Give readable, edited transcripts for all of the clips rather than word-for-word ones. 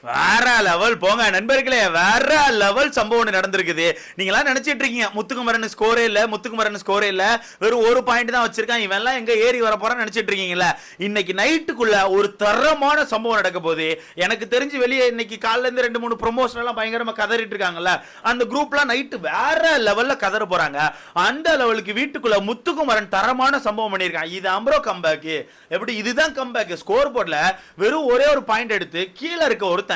வேற லெவல் போங்க நண்பர்களே, வேற லெவல் சம்பவம் நடந்திருக்குது. நீங்களா நினைச்சிட்டு இருக்கீங்க முத்துக்குமரன் ஸ்கோரே இல்ல, முத்துக்குமரன் ஸ்கோரே இல்ல, வெறும் ஒரு பாயிண்ட் தான் வச்சிருக்கான், இவன் எல்லாம் எங்க ஏறி வர போறான்னு நினைச்சிட்டு இருக்கீங்களா? இன்னைக்கு நைட்டுக்குள்ள ஒரு தரமான சம்பவம் நடக்க போகுது. எனக்கு தெரிஞ்சு வெளியே இன்னைக்கு காலைல இருந்து 2-3 ப்ரொமோஷன் எல்லாம் பயங்கரமா கதறிட்டு இருக்காங்கல்ல, அந்த குரூப்லாம் நைட்டு வேற லெவல்ல கதற போறாங்க. அந்த லெவலுக்கு வீட்டுக்குள்ள முத்துக்குமரன் தரமான சம்பவம் பண்ணியிருக்கான். இது அம்ப்ரோ கம்பேக். எப்படி இதுதான் கம்பேக்? ஸ்கோர் போர்ட்ல வெறும் ஒரே ஒரு பாயிண்ட் எடுத்து கீழே இருக்க ஒருத்தன்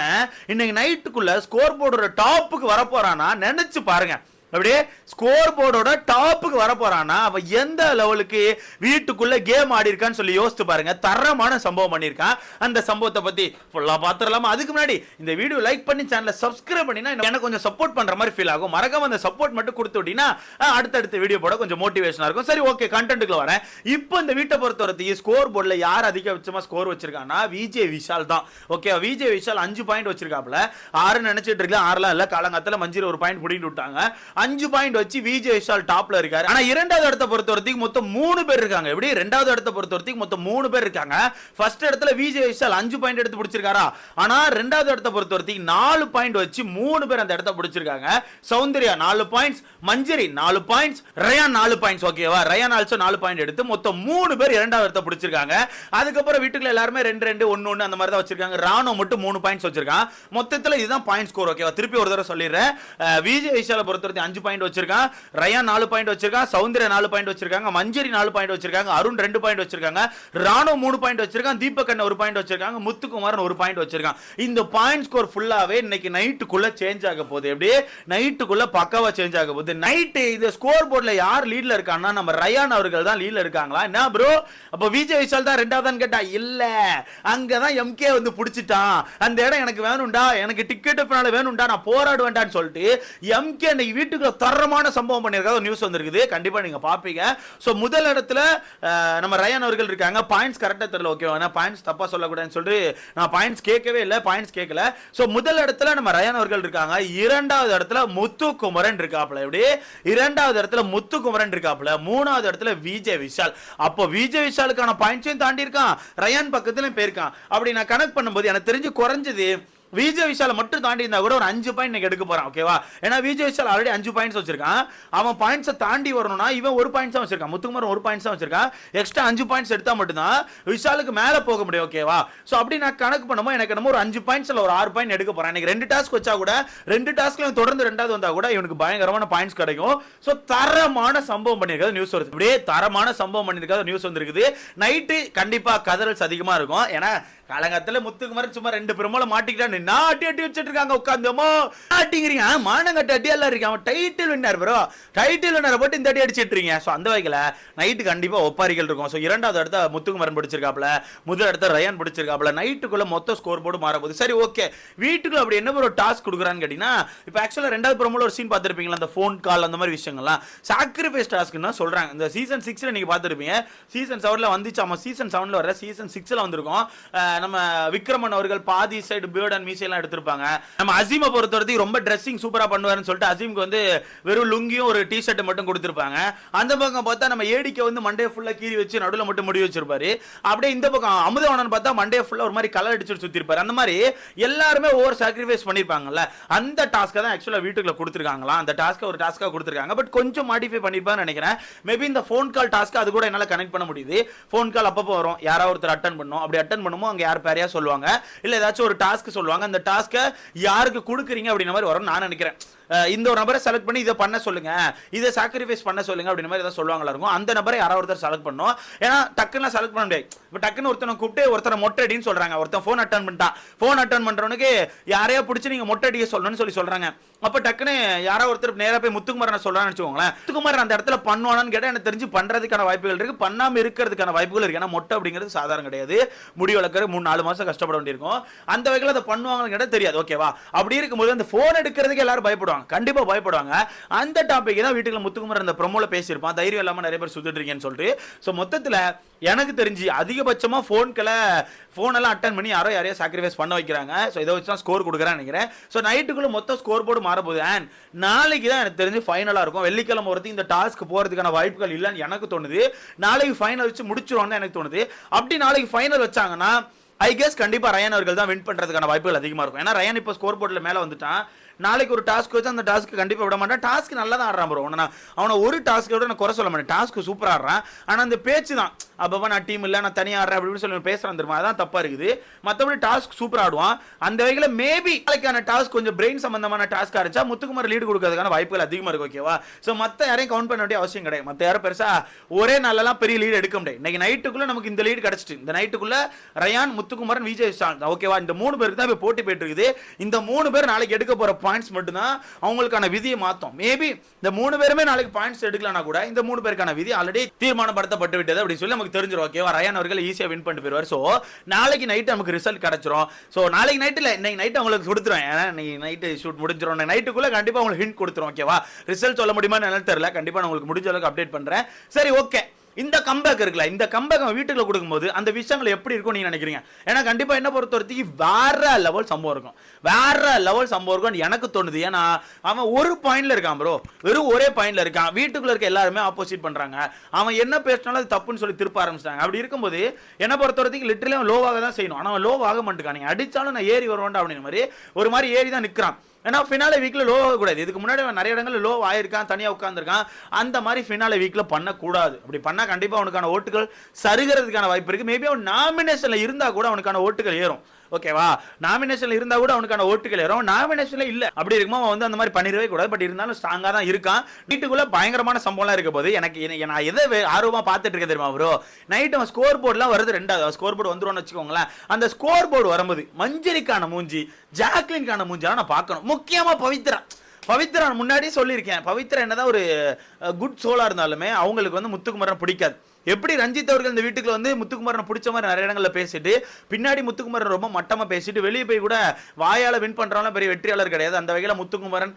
இன்னைக்கு நைட்டுக்குள்ள ஸ்கோர் போர்டோட டாப்புக்கு வர போறானா நினைச்சு பாருங்க. அப்படியே ஸ்கோர் போர்டோட டாப்புக்கு வர போறானா அவன் எந்த லெவலுக்கு வீட்டுக்குள்ள கேம் ஆடி இருக்கான்னு சொல்லி யோசிச்சு பாருங்க. தரமான சம்பவம் பண்ணியிருக்கான். அந்த சம்பவத்தை பத்தி ஃபுல்லா பாத்துறலாமா? அதுக்கு முன்னாடி இந்த வீடியோ லைக் பண்ணி சேனலை சப்ஸ்கிரைப் பண்ணினா எனக்கு கொஞ்சம் சப்போர்ட் பண்ற மாதிரி ஃபீல் ஆகும். மறக்காம அந்த சப்போர்ட் மட்டும் கொடுத்து விட்டீங்கன்னா அடுத்தடுத்த வீடியோ போட கொஞ்சம் மோட்டிவேஷனா இருக்கும். சரி, ஓகே, கண்டென்ட்டுக்குள்ள வரேன். இப்போ இந்த வீட்டை பொறுத்தவரைக்கும் ஸ்கோர் போர்டில் யார் அதிகபட்சமா ஸ்கோர் வச்சிருக்காங்கன்னா விஜய் விஷால் தான். ஓகே, விஜய் விஷால் 5 பாயிண்ட் வச்சிருக்காப்ல. 6 நினைச்சிட்டு இருக்கலாம், 6லாம் இல்ல, காலங்காலத்துல மஞ்சிர ஒரு பாயிண்ட் பிடிக்கிட்டு விட்டாங்க. 5 பாயிண்ட் வச்சு விஜய் விஷால் டாப்ல இருக்காரு. ஆனா இரண்டாவது இடத்தை பொறுத்தவரைக்கும் மொத்தம் 3 பேர் இருக்காங்க. எப்படி இரண்டாவது இடத்தை பொறுத்தவரைக்கும் மொத்தம் 3 பேர் இருக்காங்க. ஃபர்ஸ்ட் இடத்துல விஜய் விஷால் 5 பாயிண்ட் எடுத்து பிடிச்சிருக்காரா? ஆனா இரண்டாவது இடத்தை பொறுத்தவரைக்கும் 4 பாயிண்ட் வச்சு 3 பேர் அந்த இடத்தை பிடிச்சிருக்காங்க. சௌந்தர்யா 4 பாயிண்ட்ஸ், மஞ்சரி 4 பாயிண்ட்ஸ், ரயான் 4 பாயிண்ட்ஸ். ஓகேவா? ரயான் ஆல்சோ 4 பாயிண்ட் எடுத்து மொத்தம் 3 பேர் இரண்டாவது இடத்தை பிடிச்சிருக்காங்க. அதுக்கப்புறம் வீட்டுக்குள்ள எல்லாருமே 2-2 1-1 அந்த மாதிரி தான் வச்சிருக்காங்க. ராணோ மட்டும் 3 பாயிண்ட்ஸ் வச்சிருக்கான். மொத்தத்துல இதுதான் பாயிண்ட் ஸ்கோர். ஓகேவா? திருப்பி ஒரு தடவை சொல்லிடுறேன். விஜய் விஷால பொறுத்தவரைக்கும் 5 பாயிண்ட் வச்சிருக்கான், ரயான் 4 பாயிண்ட் வச்சிருக்கான், சௌந்தர்யா 4 பாயிண்ட் வச்சிருக்காங்க, மஞ்சரி 4 பாயிண்ட் வச்சிருக்காங்க, அருண் 2 பாயிண்ட் வச்சிருக்காங்க, ராணோ 3 பாயிண்ட் வச்சிருக்கான், தீபக் அண்ணன் 1 பாயிண்ட் வச்சிருக்காங்க, முத்துக்குமாரன் 1 பாயிண்ட் வச்சிருக்கான். இந்த பாயிண்ட் ஸ்கோர் ஃபுல்லாவே இன்னைக்கு நைட்டுக்குள்ள சேஞ்ச் ஆக போகுது. எப்படி நைட்டுக்குள்ள பக்காவா சேஞ்ச் ஆக போகுது. நைட் இந்த ஸ்கோர் போர்ட்ல யார் லீட்ல இருக்காங்கன்னா நம்ம ரயான் அவர்கள் தான் லீட்ல இருக்காங்களா? என்ன ப்ரோ, அப்ப விஜய் விஷால் தான் ரெண்டாவதுன்னு கேட்டா இல்ல, அங்கதான் எம்கே வந்து புடிச்சிட்டான். அந்த இடம் எனக்கு வேணும்டா, எனக்கு டிக்கெட் பின்னால வேணும்டா, நான் போராடுவேன்டான்னு சொல்லிட்டு எம்கே இன்னைக்கு வீட்டுக்குள்ள தரமான சம்பவம் பண்ணிருக்காங்க. நியூஸ் வந்திருக்குது, கண்டிப்பா நீங்க பாப்பீங்க. சோ முதல் இடத்துல நம்ம ரயான் அவர்கள் இருக்காங்க. பாயிண்ட்ஸ் கரெக்டா தெரியல. ஓகேவா? பாயிண்ட்ஸ் தப்பா சொல்லக்கூடாதுன்னு சொல்லிட்டு நான் பாயிண்ட்ஸ் கேட்கவே இல்லை, பாயிண்ட்ஸ் கேட்கல. சோ முதல் இடத்துல நம்ம ரயான் அவர்கள் இருக்காங்க. இரண்டாவது இடத்துல முத்துக்குமரன் இருக்காப்ல. எப்படி இரண்டாவது இடத்துல முத்துக்குமரன் இருக்காப்ல. மூணாவது இடத்துல விஜய் விஷால். அப்போ விஜய் விஷாலுக்கான பாயிண்ட்ஸையும் தாண்டி இருக்கான், ரயான் பக்கத்துலயும் போயிருக்கான். அப்படி நான் கனெக்ட் பண்ணும்போது எனக்கு தெரிஞ்சு குறைஞ்சது விஜய் விஷால மட்டும் தாண்டி இருந்தா கூட ஒரு 5 பாயிண்ட் எடுக்க போறான். ஓகேவா? ஏன்னா விஜய் விஷால் ஆல்ரெடி 5 பாயிண்ட்ஸ் வச்சிருக்கான். அவன் பாயிண்ட்ஸை தாண்டி வரணும்னா இவன் 1 பாயிண்ட்ஸ் தான் வச்சிருக்கான், முத்துக்குமாரன் 1 பாயிண்ட்ஸ் தான் வச்சிருக்கான். எக்ஸ்ட்ரா 5 பாயிண்ட்ஸ் எடுத்தா மட்டும்தான் விஷாலுக்கு மேல போக முடியும். ஓகேவா? சோ அப்படி நான் கணக்கு பண்ணும்போது எனக்கு நம்ம ஒரு 5 பாயிண்ட்ஸ்ல ஒரு 6 பாயிண்ட் எடுக்க போறான். எனக்கு 2 டாஸ்க் வச்சா கூட 2 டாஸ்க்ல தொடர்ந்து ரெண்டாவது வந்தா கூட இவனுக்கு பயங்கரமான பாயிண்ட்ஸ் கிடைக்கும். சோ தரமான சம்பவம் பண்ணிருக்காது நியூஸ் வருது. அப்படியே தரமான சம்பவம் பண்ணிருக்காது நியூஸ் வந்திருக்குது. நைட்டு கண்டிப்பா கதறல்ஸ் அதிகமா இருக்கும். ஏன்னா காலங்கத்துல முத்துக்குமரன் சும்மா 2 பிரமோல மாட்டிக்கிட்டான், அட்டி வச்சிட்டு இருக்காங்க உட்காந்துமா ஆட்டிங்கிறீங்க. மானங்கட்ட அடி எல்லாம் இருக்கு. அவன் title winner bro, title winner போட்டு இந்த அடி அடிச்சிட்டு இருக்கீங்க. ஸோ அந்த வகையில் நைட்டு கண்டிப்பா ஒப்பாரிகள் இருக்கும். ஸோ இரண்டாவது இடத்த முத்துக்குமரன் பிடிச்சிருக்காப்ல, முதல் இடத்த ரயான் பிடிச்சிருக்காப்ல. நைட்டுக்குள்ள மொத்த ஸ்கோர் போர்டு மாறப்போகுது. சரி, ஓகே, வீட்டுக்குள்ள அப்படி என்ன ஒரு டாஸ்க் கொடுக்குறான்னு கேட்டீங்கன்னா, இப்போ ஆக்சுவலாக ரெண்டாவது பிரமோல ஒரு சீன் பார்த்துருப்பீங்களா, அந்த ஃபோன் கால் அந்த மாதிரி விஷயங்கள்லாம் சாக்ரிஃபைஸ் டாஸ்க்னு சொல்றாங்க. இந்த சீசன் 6ல நீங்க பார்த்துருப்பீங்க. சீசன் 7ல வந்துச்சு. ஆமா, சீசன் 7ல வர சீசன் 6ல வந்திருக்கும். நம்ம விக்ரமன் அவர்கள் பாதி சைடு பியர்ட் அண்ட் மீசையெல்லாம் எடுத்திருப்பாங்க. நம்ம அசீமை பொறுத்தவரைக்கும் ரொம்ப ட்ரெஸ்ஸிங் சூப்பரா பண்ணுவாருன்னு சொல்லிட்டு அசீமுக்கு வந்து வெறும் லுங்கியும் ஒரு டி ஷர்ட் மட்டும் கொடுத்திருப்பாங்க. அந்த பக்கம் பார்த்தா நம்ம ஏடிக்கு வந்து மண்டே ஃபுல்லா கீறி வச்சு நடுவில் மட்டும் முடி வச்சிருப்பாரு. அப்படியே இந்த பக்கம் அமுதவாணன் பார்த்தா மண்டே ஃபுல்லா ஒரு மாதிரி கலர் அடிச்சுட்டு சுத்தி இருப்பாரு. அந்த மாதிரி எல்லாருமே ஓவர் சாக்ரிஃபைஸ் பண்ணிருப்பாங்கல்ல, அந்த டாஸ்க்கை தான் ஆக்சுவலா வீட்டுக்குள்ள கொடுத்துருக்காங்களா. அந்த டாஸ்க்கை ஒரு டாஸ்க்கா கொடுத்துருக்காங்க. பட் கொஞ்சம் மாடிஃபை பண்ணிருப்பான்னு நினைக்கிறேன். மேபி இந்த ஃபோன் கால் டாஸ்க் அது கூட என்னால கனெக்ட் பண்ண முடியுது. ஃபோன் கால் அப்பப்போ வரும், யாராவது ஒருத்தர் அட்டன் பண்ணும். அப்படி அட்டன் பண்ணுமோ அங்க யார் பேரையா சொல்லுவாங்க, இல்ல ஏதாச்சும் ஒரு டாஸ்க் சொல்லுவாங்க. அந்த டாஸ்க்கை யாருக்கு கொடுக்குறீங்க அப்படின்ற மாதிரி வரும் நான் நினைக்கிறேன். இந்த ஒரு நபரை செலக்ட் பண்ணி இதை பண்ண சொல்லுங்க, இதை சாக்ரிஃபைஸ் பண்ண சொல்லுங்க அப்படின்ற மாதிரி ஏதாவது சொல்லுவாங்களா இருக்கும். அந்த நபரை யாராவது ஒருத்தர் செலக்ட் பண்ணும். ஏன்னா டக்குன்னு செலக்ட் பண்ண முடியாது. இப்போ டக்குன்னு ஒருத்தனை கூப்பிட்டு ஒருத்தரை மொட்டை அடின்னு சொல்றாங்க. ஒருத்தன் ஃபோன் அட்டன் பண்ணிட்டான். ஃபோன் அட்டன் பண்றவனுக்கு யாரையா பிடிச்சி நீங்க மொட்டை அடிக்க சொல்லணும்னு சொல்றாங்க. அப்ப டக்குன்னு யாராவது ஒருத்தர் நேரா போய் முத்துக்குமாரன் சொல்றான்னு வச்சுக்கோங்களேன். முத்துக்குமாரன் அந்த இடத்துல பண்ணுவானு கேட்டா எனக்கு தெரிஞ்சு பண்றதுக்கான வாய்ப்புகள் இருக்கு, பண்ணாம இருக்கிறதுக்கான வாய்ப்புகள் இருக்கு. ஏன்னா மொட்டை அப்படிங்கிறது சாதாரண கிடையாது. முடி வளர்க்குற 3-4 மாசம் கஷ்டப்பட வேண்டியிருக்கும். அந்த வகையில் அதை பண்ணுவாங்கன்னு கேட்டால் தெரியாது. ஓகேவா? அப்படி இருக்கும்போது அந்த போன் எடுக்கிறதுக்கு எல்லாரும் பயப்படுவாங்க, கண்டிப்பா பயப்படுவாங்க. அந்த டாபிக் தான் வீட்டுக்குள்ள முத்துக்குமார் அந்த ப்ரோமோல பேசியிருப்பான். தைரியம் இல்லாம நிறைய பேர் சுத்திட்டு இருக்கேன்னு சொல்லிட்டு. ஸோ மொத்தத்தில் எனக்கு தெரிஞ்சு அதிகபட்சமா ஃபோன் எல்லாம் அட்டன் பண்ணி யாரையா சாக்ரிஃபைஸ் பண்ண வைக்கிறாங்க. ஸோ இதை வச்சு தான் ஸ்கோர் கொடுக்குறான்னு நினைக்கிறேன். ஸோ நைட்டுக்குள்ள மொத்தம் ஸ்கோர் போர்டு மாறப்போகுது. அண்ட் நாளைக்கு தான் எனக்கு தெரிஞ்சு ஃபைனலாக இருக்கும். வெள்ளிக்கிழமை ஒருத்தி இந்த டாஸ்க் போகிறதுக்கான வாய்ப்புகள் இல்லைன்னு எனக்கு தோணுது. நாளைக்கு ஃபைனல் வச்சு முடிச்சிருவான்னு எனக்கு தோணுது. அப்படி நாளைக்கு ஃபைனல் வச்சாங்கன்னா ஐ கெஸ் கண்டிப்பா ரயான் அவர்கள் தான் வின் பண்றதுக்கான வாய்ப்புகள் அதிகமா இருக்கும். ஏன்னா ரயான் இப்போ ஸ்கோர் போர்ட்ல மேல வந்துட்டான். நாளைக்கு ஒரு டாஸ்க் வச்சு அந்த டாஸ்க் கண்டிப்பா விட மாட்டான். டாஸ்க் நல்லா தான் ஆடுறான் ப்ரோ. அவனை ஒரு டாஸ்க் விட நான் குறை சொல்ல மாட்டேன். டாஸ்க் சூப்பரா ஆடுறான். ஆனா அந்த பேச்சு தான் அப்பப்ப நான் டீம் இல்ல நான் தனியா ஆடுறேன் அப்படின்னு சொல்லி பேசுறான் தெரியுமா, அதான் தப்பா இருக்குது. மத்தபடி டாஸ்க் சூப்பரா ஆடுவான். அந்த வகையில மேபி நாளைக்கான டாஸ்க் கொஞ்சம் பிரெயின் சம்பந்தமான டாஸ்க் ஆரம்பிச்சா முத்துக்குமார் லீடு கொடுக்கறதுக்கான வாய்ப்புகள் அதிகமா இருக்கு. ஓகேவா? சோ மத்த யாரையும் கவுண்ட் பண்ண வேண்டிய அவசியம் கிடையாது. மத்த யாரும் பெருசா ஒரே நாளெல்லாம் பெரிய லீடு எடுக்க முடியாது. இன்னைக்கு நைட்டுக்குள்ள நமக்கு இந்த லீடு கிடைச்சிட்டு இந்த நைட்டுக்குள்ள ரயான், முத்துக்குமாரன், விஜய் விஷால், ஓகேவா, இந்த 3 பேருக்கு தான் போட்டி போயிட்டு இருக்குது. இந்த 3 பேர் நாளைக்கு எடுக்க போற பாயிண்ட்ஸ் மட்டும் தான் அவங்களுக்கான விதியை மாத்தும். மேபி இந்த 3 பேருமே நாளைக்கு பாயிண்ட்ஸ் எடுக்கலனா கூட இந்த 3 பேருக்கான விதி ஆல்ரெடி தீர்மானப்படுத்தப்பட்டு விட்டது அப்படி சொல்லி நமக்கு தெரிஞ்சிரும். ஓகேவா? ரயான் அவர்கள் ஈஸியா வின் பண்ணிட்டு போயிடுவார். சோ நாளைக்கு நைட் நமக்கு ரிசல்ட் கிடைச்சிரும். சோ நாளைக்கு நைட் இல்ல, இன்னைக்கு நைட் உங்களுக்கு கொடுத்துரும். ஏன்னா இன்னைக்கு நைட் ஷூட் முடிஞ்சிரும். நைட்டுக்குள்ள கண்டிப்பா உங்களுக்கு ஹிண்ட் கொடுத்துரும். ஓகேவா? ரிசல்ட் சொல்ல முடியுமான்னு எனக்கு தெரியல. கண்டிப்பா நான் உங்களுக்கு முடிஞ்ச அளவுக்கு அப்டேட் பண்றேன். சரி, ஓகே. இந்த கம்பேக் இருக்குல்ல, இந்த கம்பேக் வீட்டுக்குள்ள கொடுக்கும்போது அந்த விஷயங்கள் எப்படி இருக்கும் நீங்க நினைக்கிறீங்க? ஏன்னா கண்டிப்பா என்ன பொறுத்தவரைக்கும் வேற லெவல் சம்பவம் இருக்கும். வேற லெவல் சம்பவம் இருக்கும் எனக்கு தோணுது. ஏன்னா அவன் ஒரு பாயிண்ட்ல இருக்கான் ப்ரோ, வெறும் ஒரே பாயிண்ட்ல இருக்கான். வீட்டுக்குள்ள இருக்க எல்லாருமே ஆப்போசிட் பண்றாங்க. அவன் என்ன பேசினாலும் அது தப்புன்னு சொல்லி திருப்ப ஆரம்பிச்சிட்டாங்க. அப்படி இருக்கும்போது என்ன பொறுத்தவரைக்கும் லிட்டரலி அவன் லோவாக தான் செய்யணும். ஆனா அவன் லோவாக மாட்டேங்கான். நீங்க அடிச்சாலும் நான் ஏறி வருவேன்டா அப்படின்னு மாதிரி ஒரு மாதிரி ஏறி தான் நிற்கிறான். ஏன்னா ஃபினாலே வீக்ல லோ ஆகக்கூடாது. இதுக்கு முன்னாடி நிறைய இடங்கள்ல லோ ஆயிருக்கான், தனியாக உட்காந்துருக்கான். அந்த மாதிரி ஃபினாலே வீக்ல பண்ணக்கூடாது. அப்படி பண்ணா கண்டிப்பா அவனுக்கான ஓட்டுகள் சருகிறதுக்கான வாய்ப்பு இருக்கு. மேபி அவன் நாமினேஷன்ல இருந்தா கூட அவனுக்கான ஓட்டுகள் ஏறும். ஓகேவா? நாமினேஷன்ல இருந்தா கூட அவனுக்கான ஓட்டுகள் ஏறும். நாமினேஷன்ல இல்ல அப்படி இருக்கும்போது அவன் வந்து அந்த மாதிரி பண்ணிடவே கூடாது. பட் இருந்தாலும் ஸ்ட்ராங்கா தான் இருக்கான். வீட்டுக்குள்ள பயங்கரமான சம்பவம்லாம் இருக்க போது எனக்கு நான் எதை ஆர்வமா பார்த்துட்டு இருக்கேன் தெரியுமா ப்ரோ? நைட் அவன் ஸ்கோர் போர்ட்லாம் வருது. ரெண்டாவது ஸ்கோர் போர்டு வந்துரும்னு வச்சுக்கோங்களேன். அந்த ஸ்கோர் போர்டு வரும்போது மஞ்சரிக்கான மூஞ்சி, ஜாக்லின்கான மூஞ்சி நான் பார்க்கணும். முக்கியமா பவித்ரா முன்னாடியே சொல்லியிருக்கேன். பவித்ரா என்னதான் ஒரு குட் சோலா இருந்தாலுமே அவங்களுக்கு வந்து முத்துக்குமரன் பிடிக்காது. எப்படி ரஞ்சித் அவர்கள் இந்த வீட்டுக்கு வந்து முத்துக்குமரன் பிடிச்ச மாதிரி நிறைய இடங்களில் பேசிட்டு பின்னாடி முத்துக்குமரன் ரொம்ப மட்டமா பேசிட்டு வெளியே போய் கூட வாயால வின் பண்றவங்க பெரிய வெற்றியாளர் கிடையாது. அந்த வகையில முத்துக்குமரன்,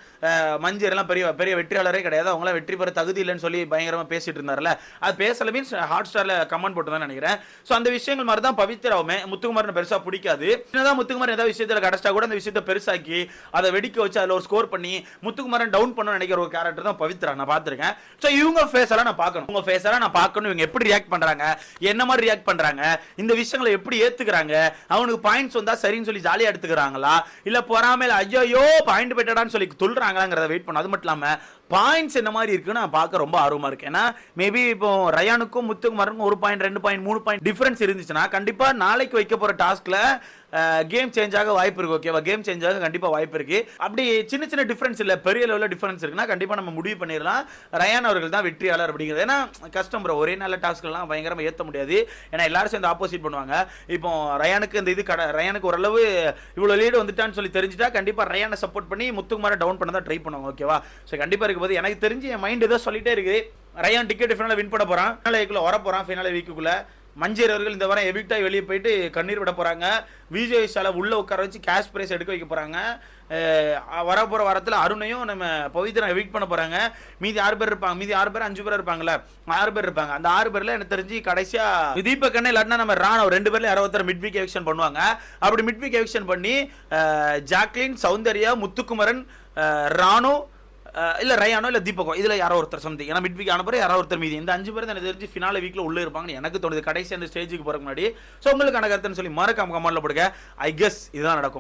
மஞ்சள் எல்லாம் பெரிய பெரிய வெற்றியாளரே கிடையாது. அவங்களாம் வெற்றி பெற தகுதி இல்லைன்னு சொல்லி பயங்கரமா பேசிட்டு இருந்தார்ல. அது பேசல மீன்ஸ் ஹாட் ஸ்டார்ல கமெண்ட் போட்டு தான் நினைக்கிறேன். ஸோ அந்த விஷயங்கள் மாதிரி தான் பவித்ராவுமே முத்துக்குமரன் பெருசா பிடிக்காது. என்னதான் முத்துக்குமரன் ஏதாவது விஷயத்துல கிடைச்சா கூட அந்த விஷயத்தை பெருசாக்கி அதை வெடிக்க வச்சு அதில் ஒரு ஸ்கோர் பண்ணி முத்துக்குமரன் டவுன் பண்ண நினைக்கிற ஒரு கேரக்டர் தான் பவித்ரா நான் பார்த்திருக்கேன். ஸோ இவங்க ஃபேஸ் எல்லாம் நான் பார்க்கணும். உங்க ஃபேஸ் எல்லாம் நான் பார்க்கணும். இவங்க எப்படி ரியாக்ட் பண்றாங்க, என்ன மாதிரி ரியாக்ட் பண்றாங்க, இந்த விஷயங்களை எப்படி ஏத்துக்கறாங்க, அவனுக்கு பாயிண்ட்ஸ் வந்தா சரின்னு சொல்லி ஜாலியா எடுத்துக்கறாங்களா, இல்ல பொறாமையில ஐயோ பாயிண்ட் பெட்டடான்னு சொல்லி துள்றாங்களாங்கிறத வெயிட் பண்ண. அது மட்டும் இல்லாம பாயிண்ட்ஸ் என்ன மாதிரி இருக்குன்னு நான் பார்க்க ரொம்ப ஆர்வமா இருக்கேன். ஏன்னா மேபி இப்போ ரயானுக்கும் முத்துக்குமரனுக்கும் 1 பாயிண்ட் 2 பாயிண்ட் 3 பாயிண்ட் டிஃபரன்ஸ் இருந்துச்சுன்னா கண்டிப்பா நாளைக்கு வைக்க போற டாஸ்க்ல கேம் சேஞ்ச் ஆக வாய்ப்பு இருக்கு. ஓகேவா? கேம் சேஞ்ச் ஆக கண்டிப்பா வாய்ப்பு இருக்கு. அப்படி சின்ன சின்ன டிஃபரன்ஸ் இல்ல, பெரிய லெவல்ல டிஃபரன்ஸ் இருக்குன்னா கண்டிப்பா நம்ம முடிவு பண்ணிடலாம் ரயான் அவர்கள் தான் வெற்றியாளர் அப்படிங்கிறது. ஏன்னா கஷ்டம் ப்ரோ, ஒரே நல்ல டாஸ்க் எல்லாம் பயங்கரமா ஏற்ற முடியாது. ஏன்னா எல்லாரும் சேர்ந்து ஆப்போசிட் பண்ணுவாங்க. இப்போ ரயானுக்கு இந்த இது ரயானுக்கு ஓரளவு இவ்வளவு லீடு வந்துட்டான்னு சொல்லி தெரிஞ்சுட்டா கண்டிப்பா ரயானை சப்போர்ட் பண்ணி முத்துக்குமாரை டவுன் பண்ண தான் ட்ரை பண்ணுவாங்க. ஓகேவா? ஸோ கண்டிப்பா இருக்கும்போது எனக்கு தெரிஞ்சு என் மைண்ட் ஏதோ சொல்லிட்டே இருக்கு. ரயான் டிக்கெட் ஃபினால வின் பண்ண போறான், ஃபினாலே வர போறான். ஃபினாலே வீக்குள்ள மஞ்சள் அவர்கள் இந்த வாரம் எவிக்டாய் வெளியே போயிட்டு கண்ணீர் விட போறாங்க. விஜய் விஷாலை உள்ள உட்கார வச்சு கேஷ் பிரைஸ் எடுக்க வைக்க போறாங்க. வரப்போற வாரத்தில் அருணையும் நம்ம பவித்ரா எவிக்ட் பண்ண போறாங்க. மீதி 6 பேர் இருப்பாங்க. மீதி 6 பேர் 5 பேர் இருப்பாங்கல்ல, 6 பேர் இருப்பாங்க. அந்த 6 பேர்ல எனக்கு தெரிஞ்சு கடைசியா தீபக் அண்ணே இல்லாட்டினா நம்ம ராணோ 2 பேர்ல 60 மிட் வீக் எவிக்ஷன் பண்ணுவாங்க. அப்படி மிட் வீக் எவிக்ஷன் பண்ணி ஜாக்லின், சௌந்தர்யா, முத்துக்குமரன், ராணோ இல்ல ரயானோ இல்ல தீபகோ இதுல யாரோ ஒருத்தர் சம்திங். ஏன்னா மிட் வீக் ஆன பிறகு யாரோ ஒருத்தர் மீதி இந்த 5 பேர் தான் எனக்கு தெரிஞ்சு ஃபினாலே வீக்ல உள்ள இருப்பாங்கன்னு எனக்கு தோணுது. கடைசி அந்த ஸ்டேஜுக்கு போறதுக்கு முன்னாடி. ஸோ உங்களுக்கான கருத்துன்னு சொல்லி மறக்காம கமெண்ட்ல போடுங்க. ஐ கெஸ் இதுதான் நடக்கும்.